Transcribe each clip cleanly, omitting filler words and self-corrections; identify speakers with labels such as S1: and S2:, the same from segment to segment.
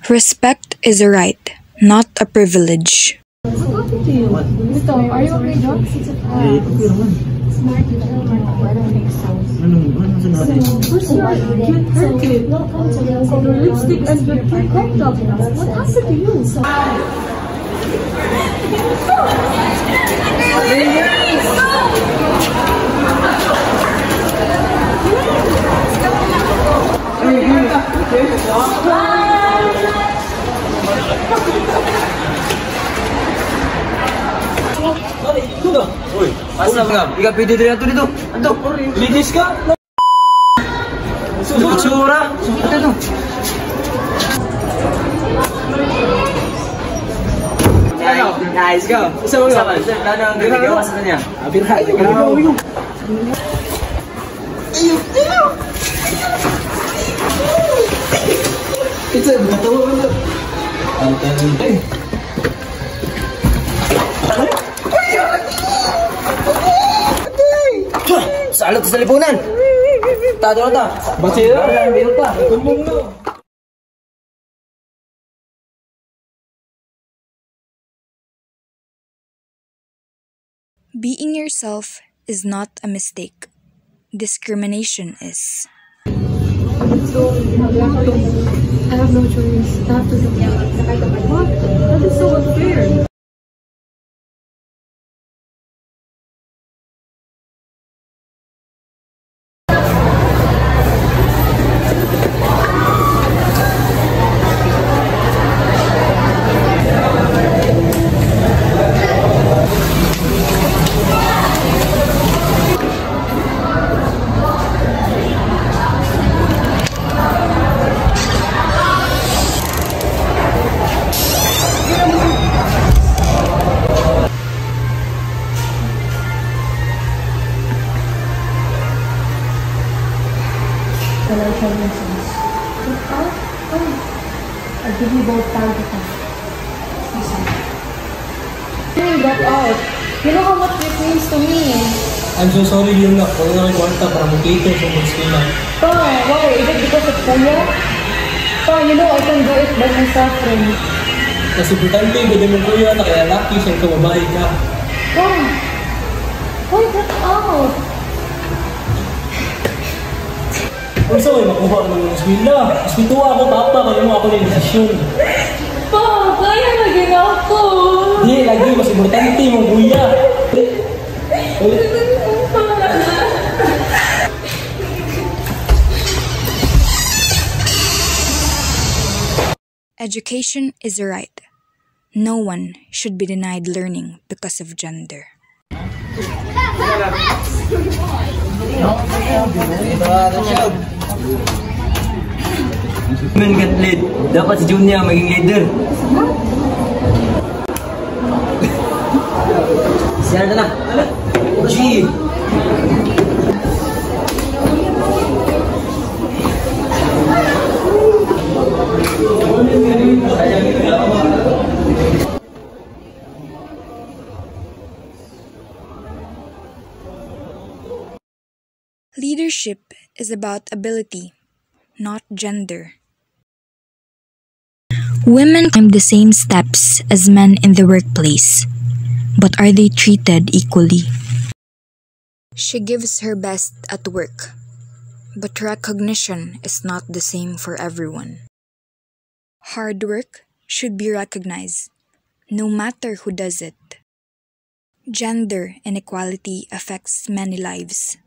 S1: Respect is a right, not a privilege.
S2: What happened to you? Ito, are you okay, Doc? Smart, I don't think so. Where's your haircut? Your lipstick and your crop top. What happened to you?
S3: Uy, asa ka? Ika pwede rin ato dito. Anto, linis ka? Sura. Ito to. Nice, go. Isa ba? Lalo ang gagawa sa kanya. Abirha. Ito, matawa mo. Ang tanong. Salot sa lipunan. Tado na ta. Basira. Biro ta. Tulong mo.
S1: Being yourself is not a mistake. Discrimination is.
S2: So, I have no choice. I have to do it. What? That is so unfair. I'll give you both time to come. Get out. You know how much this means to me.
S3: I'm so sorry, Yuna. Kung nga yung kwarta para mag-cater sa mga sila.
S2: Pa, why? Is it because of Kuya? Pa, you know I can do it by myself, friend.
S3: Kasi importante yung ganda mong kuya na kaya lucky siya ikaw mabahay ka.
S2: Pa, why get out?
S3: Kung saan ay makuha ko ng sila. Mas pituwa ako, papa, kaya mo ako ng desisyon.
S2: Pa, kaya naging ako.
S3: Hindi, lagi, mas importante mong kuya.
S1: Education is a right. No one should be denied learning because of gender.
S3: Men get lead. Dapat si Junior maging leader. Siya na. G.
S1: Leadership is about ability, not gender. Women climb the same steps as men in the workplace, but are they treated equally? She gives her best at work, but recognition is not the same for everyone. Hard work should be recognized, no matter who does it. Gender inequality affects many lives,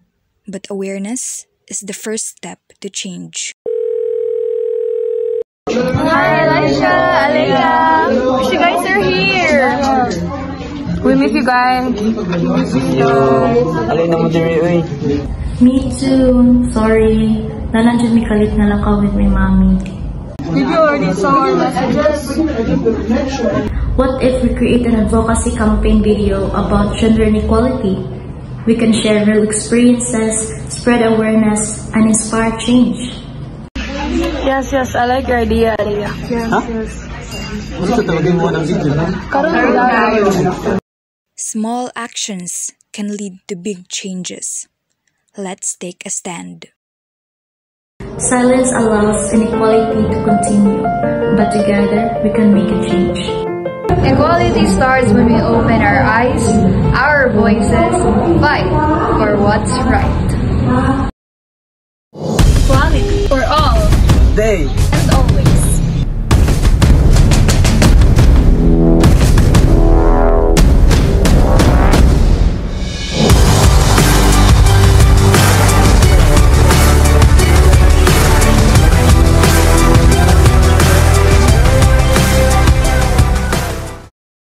S1: but awareness is the first step to change.
S4: Hi, Elisha, Alea. Wish you guys are here. We miss you guys.
S3: Alay na mo diri,
S5: Me too. Sorry. Nalanjud mi kalit na lang ka with my mommy.
S4: Did you already saw our messages?
S5: What if we create an advocacy campaign video about gender inequality? We can share real experiences, spread awareness, and inspire change.
S4: Yes, I like your idea, Alea. Yes.
S1: Small actions can lead to big changes. Let's take a stand.
S5: Silence allows inequality to continue, but together we can make a change.
S4: Equality starts when we open our eyes, our voices, fight for what's right. Equality for all.
S6: Day.